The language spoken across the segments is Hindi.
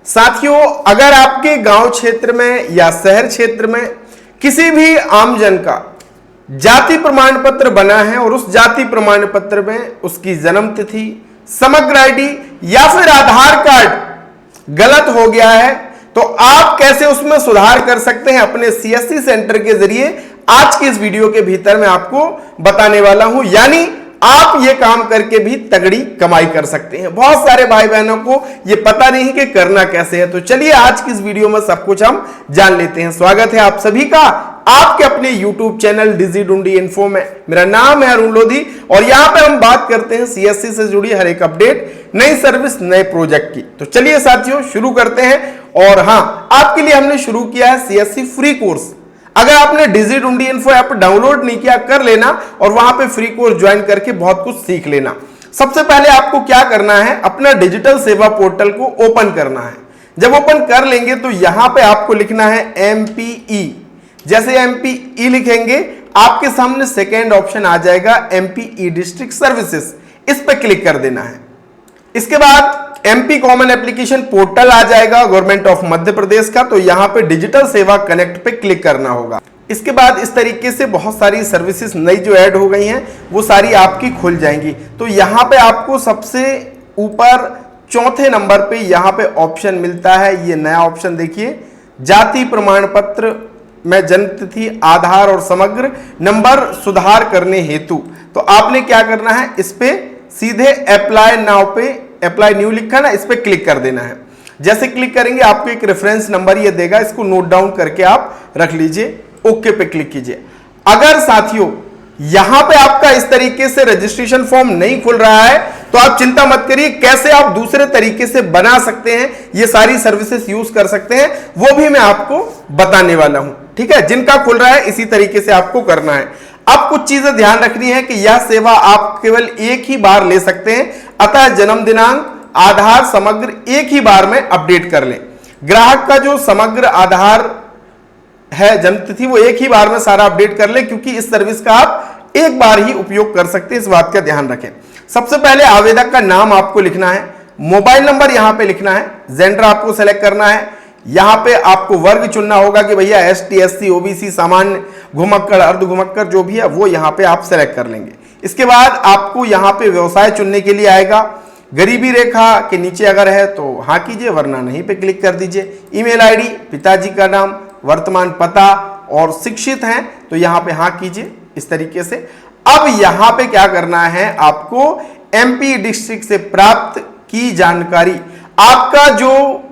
साथियों, अगर आपके गांव क्षेत्र में या शहर क्षेत्र में किसी भी आमजन का जाति प्रमाण पत्र बना है और उस जाति प्रमाण पत्र में उसकी जन्म तिथि, समग्र आईडी या फिर आधार कार्ड गलत हो गया है, तो आप कैसे उसमें सुधार कर सकते हैं अपने सीएससी सेंटर के जरिए, आज की इस वीडियो के भीतर मैं आपको बताने वाला हूं। यानी आप ये काम करके भी तगड़ी कमाई कर सकते हैं। बहुत सारे भाई बहनों को ये पता नहीं कि करना कैसे है, तो चलिए आज की इस वीडियो में सब कुछ हम जान लेते हैं। स्वागत है आप सभी का आपके अपने YouTube चैनल डिजिडुंडी इन्फो में। मेरा नाम है अरुण लोधी और यहां पे हम बात करते हैं सीएससी से जुड़ी हर एक अपडेट, नई सर्विस, नए प्रोजेक्ट की। तो चलिए साथियों शुरू करते हैं। और हां, आपके लिए हमने शुरू किया है सीएससी फ्री कोर्स। अगर आपने डिजिडुंडी इन्फो ऐप डाउनलोड नहीं किया, कर लेना और वहां पे फ्री कोर्स ज्वाइन करके बहुत कुछ सीख लेना। सबसे पहले आपको क्या करना है, अपना डिजिटल सेवा पोर्टल को ओपन करना है। जब ओपन कर लेंगे तो यहां पे आपको लिखना है एमपीई। जैसे एमपीई लिखेंगे आपके सामने सेकेंड ऑप्शन आ जाएगा एमपीई डिस्ट्रिक्ट सर्विसेज, इस पे क्लिक कर देना है। इसके बाद एमपी कॉमन एप्लीकेशन पोर्टल आ जाएगा गवर्नमेंट ऑफ मध्य प्रदेश का, तो यहां पे डिजिटल सेवा कनेक्ट पे क्लिक करना होगा। इसके बाद इस तरीके से बहुत सारी सर्विसेज नई जो ऐड हो गई हैं वो सारी आपकी खुल जाएंगी। तो यहां पे आपको सबसे ऊपर चौथे नंबर पे यहां पे ऑप्शन मिलता है, ये नया ऑप्शन देखिए, जाति प्रमाण पत्र में जन्म तिथि, आधार और समग्र नंबर सुधार करने हेतु। तो आपने क्या करना है, इस पे सीधे अप्लाई नाउ पे, अप्लाई न्यू लिखा ना, इस पे क्लिक कर देना है। जैसे क्लिक करेंगे आपको एक रेफरेंस नंबर ये देगा, इसको नोट डाउन करके आप रख लीजिए, ओके पे क्लिक कीजिए। अगर साथियों यहां पे आपका इस तरीके से रजिस्ट्रेशन फॉर्म नहीं खुल रहा है तो आप चिंता मत करिए, कैसे आप दूसरे तरीके से बना सकते हैं, ये सारी सर्विसेज यूज कर सकते हैं, वो भी मैं आपको बताने वाला हूं। ठीक है, जिनका खुल रहा है इसी तरीके से आपको करना है। अब कुछ चीजें ध्यान रखनी है कि यह सेवा आप केवल एक ही बार ले सकते हैं, अतः जन्म दिनांक, आधार, समग्र एक ही बार में अपडेट कर लें। ग्राहक का जो समग्र आधार है, जन्म तिथि, वो एक ही बार में सारा अपडेट कर ले, क्योंकि इस सर्विस का आप एक बार ही उपयोग कर सकते हैं, इस बात का ध्यान रखें। सबसे पहले आवेदक का नाम आपको लिखना है, मोबाइल नंबर यहां पे लिखना है, जेंडर आपको सेलेक्ट करना है, यहां पे आपको वर्ग चुनना होगा कि भैया एसटी, एससी, ओबीसी, सामान्य, घुमक्कड़, अर्ध घुमक्कड़ जो भी है वो यहां पे आप सेलेक्ट कर लेंगे। इसके बाद आपको यहां पे व्यवसाय चुनने के लिए आएगा, गरीबी रेखा के नीचे अगर है तो हाँ कीजिए, वरना नहीं पे क्लिक कर दीजिए। ईमेल आईडी, पिताजी का नाम, वर्तमान पता और शिक्षित हैं तो यहां पे हाँ कीजिए, इस तरीके से। अब यहां पे क्या करना है, आपको एमपी डिस्ट्रिक्ट से प्राप्त की जानकारी, आपका जो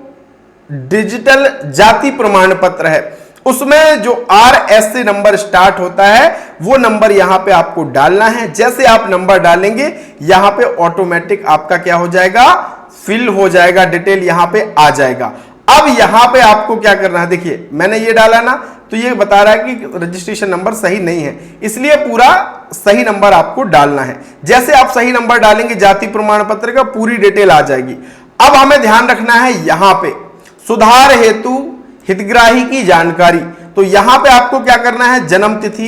डिजिटल जाति प्रमाण पत्र है उसमें जो RS से नंबर स्टार्ट होता है वो नंबर यहां पे आपको डालना है। जैसे आप नंबर डालेंगे यहां पे ऑटोमेटिक आपका क्या हो जाएगा, फिल हो जाएगा, डिटेल यहां पे आ जाएगा। अब यहां पे आपको क्या करना है, देखिए मैंने ये डाला ना, तो ये बता रहा है कि रजिस्ट्रेशन नंबर सही नहीं है, इसलिए पूरा सही नंबर आपको डालना है। जैसे आप सही नंबर डालेंगे जाति प्रमाण पत्र का पूरी डिटेल आ जाएगी। अब हमें ध्यान रखना है यहां पे सुधार हेतु हितग्राही की जानकारी, तो यहां पे आपको क्या करना है, जन्म तिथि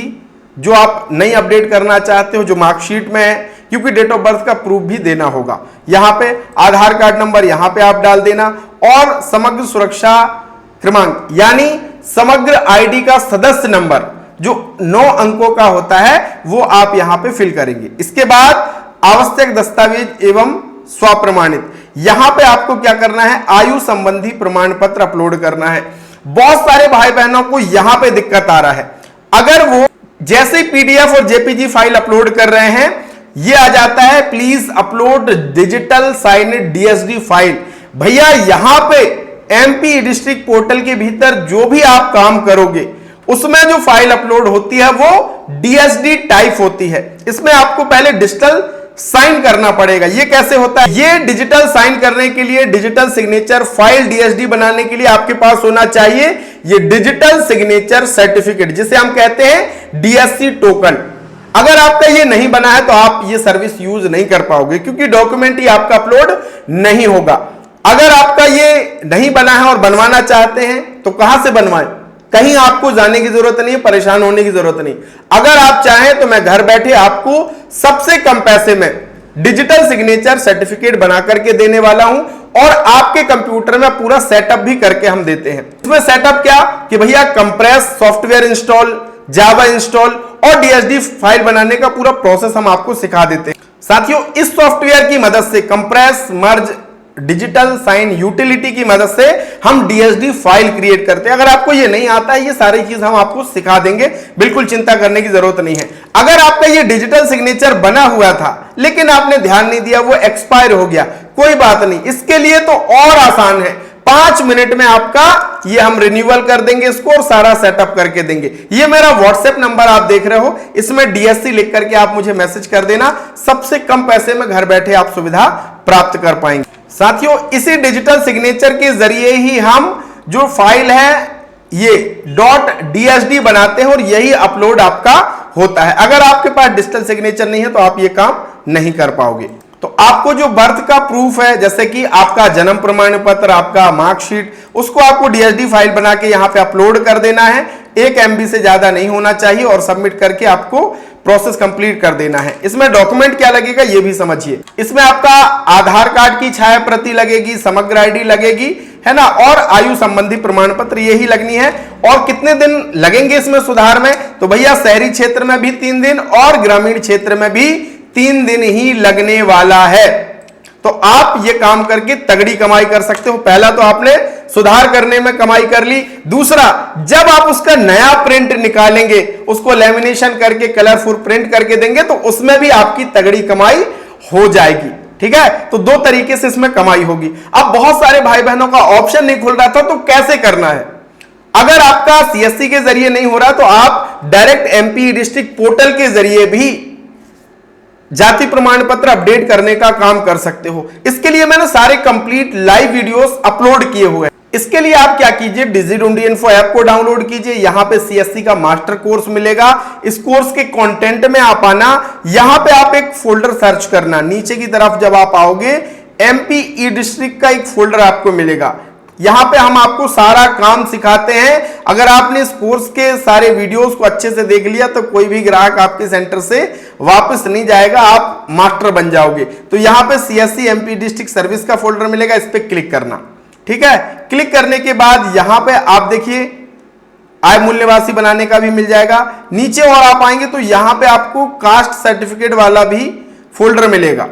जो आप नई अपडेट करना चाहते हो, जो मार्कशीट में है, क्योंकि डेट ऑफ बर्थ का प्रूफ भी देना होगा। यहां पे आधार कार्ड नंबर यहां पे आप डाल देना और समग्र सुरक्षा क्रमांक यानी समग्र आईडी का सदस्य नंबर जो 9 अंकों का होता है वो आप यहां पे फिल करेंगे। इसके बाद आवश्यक दस्तावेज एवं स्वप्रमाणित, यहां पे आपको क्या करना है, आयु संबंधी प्रमाण पत्र अपलोड करना है। बहुत सारे भाई बहनों को यहां पे दिक्कत आ रहा है, अगर वो जैसे पीडीएफ और जेपीजी फाइल अपलोड कर रहे हैं ये आ जाता है please upload digital signed DSD file. भैया यहां पे एमपी डिस्ट्रिक्ट पोर्टल के भीतर जो भी आप काम करोगे उसमें जो फाइल अपलोड होती है वो डीएसडी टाइप होती है, इसमें आपको पहले डिजिटल साइन करना पड़ेगा। ये कैसे होता है, ये डिजिटल साइन करने के लिए, डिजिटल सिग्नेचर फाइल डीएसडी बनाने के लिए आपके पास होना चाहिए ये डिजिटल सिग्नेचर सर्टिफिकेट, जिसे हम कहते हैं डीएससी टोकन। अगर आपका ये नहीं बना है तो आप ये सर्विस यूज नहीं कर पाओगे, क्योंकि डॉक्यूमेंट ही आपका अपलोड नहीं होगा। अगर आपका ये नहीं बना है और बनवाना चाहते हैं तो कहां से बनवाएं, कहीं आपको जाने की जरूरत नहीं है, परेशान होने की जरूरत नहीं। अगर आप चाहें तो मैं घर बैठे आपको सबसे कम पैसे में डिजिटल सिग्नेचर सर्टिफिकेट बना करके देने वाला हूं और आपके कंप्यूटर में पूरा सेटअप भी करके हम देते हैं। इसमें सेटअप क्या कि भैया कंप्रेस सॉफ्टवेयर इंस्टॉल, जावा इंस्टॉल और डीएसडी फाइल बनाने का पूरा प्रोसेस हम आपको सिखा देते हैं। साथियों, इस सॉफ्टवेयर की मदद से कंप्रेस, मर्ज, डिजिटल साइन, यूटिलिटी की मदद से हम डीएसडी फाइल क्रिएट करते हैं। अगर आपको ये नहीं आता है, ये सारी चीज हम आपको सिखा देंगे, बिल्कुल चिंता करने की जरूरत नहीं है। अगर आपका ये डिजिटल सिग्नेचर बना हुआ था लेकिन आपने ध्यान नहीं दिया, वो एक्सपायर हो गया, कोई बात नहीं, इसके लिए तो और आसान है। 5 मिनट में आपका ये हम रिन्यूअल कर देंगे इसको और सारा सेटअप करके देंगे। ये मेरा व्हाट्सएप नंबर आप देख रहे हो, इसमें डीएससी लिख करके आप मुझे मैसेज कर देना। सबसे कम पैसे में घर बैठे आप सुविधा प्राप्त कर पाएंगे। साथियों, इसी डिजिटल सिग्नेचर के जरिए ही हम जो फाइल है ये .dsd बनाते हैं और यही अपलोड आपका होता है। अगर आपके पास डिजिटल सिग्नेचर नहीं है तो आप ये काम नहीं कर पाओगे। तो आपको जो बर्थ का प्रूफ है, जैसे कि आपका जन्म प्रमाण पत्र, आपका मार्कशीट, उसको आपको डीएसडी फाइल बना के यहां पे अपलोड कर देना है। 1 MB से ज्यादा नहीं होना चाहिए और सबमिट करके आपको प्रोसेस कंप्लीट कर देना है। इसमें डॉक्यूमेंट क्या लगेगा ये भी समझिए। इसमें आपका आधार कार्ड की छाया प्रति लगेगी, समग्र आईडी लगेगी, है ना, और आयु संबंधी प्रमाण पत्र यही लगनी है। और कितने दिन लगेंगे इसमें सुधार में, तो भैया शहरी क्षेत्र में भी 3 दिन और ग्रामीण क्षेत्र में भी 3 दिन ही लगने वाला है। तो आप ये काम करके तगड़ी कमाई कर सकते हो। पहला तो आपने सुधार करने में कमाई कर ली, दूसरा जब आप उसका नया प्रिंट निकालेंगे, उसको लेमिनेशन करके कलरफुल प्रिंट करके देंगे तो उसमें भी आपकी तगड़ी कमाई हो जाएगी। ठीक है, तो 2 तरीके से इसमें कमाई होगी। अब बहुत सारे भाई बहनों का ऑप्शन नहीं खुल रहा था, तो कैसे करना है? अगर आपका सीएससी के जरिए नहीं हो रहा तो आप डायरेक्ट एमपी डिस्ट्रिक्ट पोर्टल के जरिए भी जाति प्रमाण पत्र अपडेट करने का काम कर सकते हो। इसके लिए मैंने सारे कंप्लीट लाइव वीडियोस अपलोड किए हुए हैं। इसके लिए आप क्या कीजिए, डिजिढूंढी-इन्फो ऐप को डाउनलोड कीजिए। यहां पे सीएससी का मास्टर कोर्स मिलेगा। इस कोर्स के कंटेंट में आप आना, यहां पे आप एक फोल्डर सर्च करना, नीचे की तरफ जब आप आओगे एमपी ई डिस्ट्रिक्ट का एक फोल्डर आपको मिलेगा। यहां पे हम आपको सारा काम सिखाते हैं। अगर आपने इस कोर्स के सारे वीडियोस को अच्छे से देख लिया तो कोई भी ग्राहक आपके सेंटर से वापस नहीं जाएगा, आप मास्टर बन जाओगे। तो यहां पे सीएससी एमपी डिस्ट्रिक्ट सर्विस का फोल्डर मिलेगा, इस पे क्लिक करना। ठीक है, क्लिक करने के बाद यहां पे आप देखिए आय मूल्यवासी बनाने का भी मिल जाएगा। नीचे और आप आएंगे तो यहां पे आपको कास्ट सर्टिफिकेट वाला भी फोल्डर मिलेगा।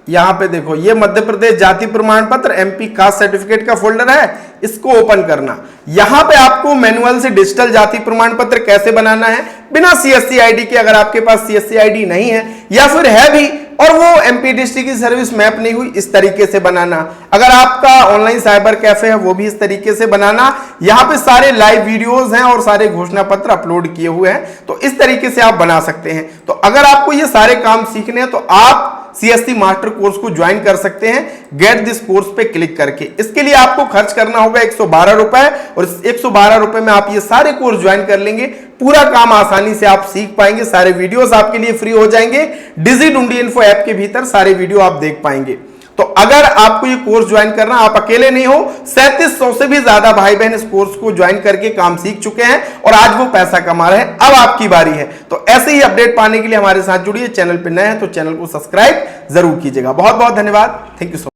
यहां पे देखो, ये मध्य प्रदेश जाति प्रमाण पत्र एमपी कास्ट सर्टिफिकेट का फोल्डर है, इसको ओपन करना। यहां पे आपको मैनुअल से डिजिटल जाति प्रमाण पत्र कैसे बनाना है बिना सीएससी आईडी के। अगर आपके पास सीएससी आईडी नहीं है या फिर है भी और वो एमपी डिस्ट्रिक्ट की सर्विस मैप नहीं हुई, इस तरीके से बनाना। अगर आपका ऑनलाइन साइबर कैफे है वो भी इस तरीके से बनाना। यहां पे सारे लाइव वीडियोस हैं और सारे घोषणा पत्र अपलोड किए हुए हैं, तो इस तरीके से आप बना सकते हैं। तो अगर आपको ये सारे काम सीखने हैं तो आप सीएससी मास्टर कोर्स को ज्वाइन कर सकते हैं गेट दिस कोर्स पे क्लिक करके। इसके लिए आपको खर्च करना होगा 112 रुपए और 112 रुपए में आप ये सारे कोर्स ज्वाइन कर लेंगे। पूरा काम आसानी से आप सीख पाएंगे, सारे वीडियोस आपके लिए फ्री हो जाएंगे। डिजिढूंढी-इन्फो ऐप के भीतर सारे वीडियो आप देख पाएंगे। तो अगर आपको ये कोर्स ज्वाइन करना, आप अकेले नहीं हो, 3700 से भी ज्यादा भाई बहन इस कोर्स को ज्वाइन करके काम सीख चुके हैं और आज वो पैसा कमा रहे हैं। अब आपकी बारी है। तो ऐसे ही अपडेट पाने के लिए हमारे साथ जुड़िए। चैनल पे नए हैं तो चैनल को सब्सक्राइब जरूर कीजिएगा। बहुत बहुत धन्यवाद। Thank you so much.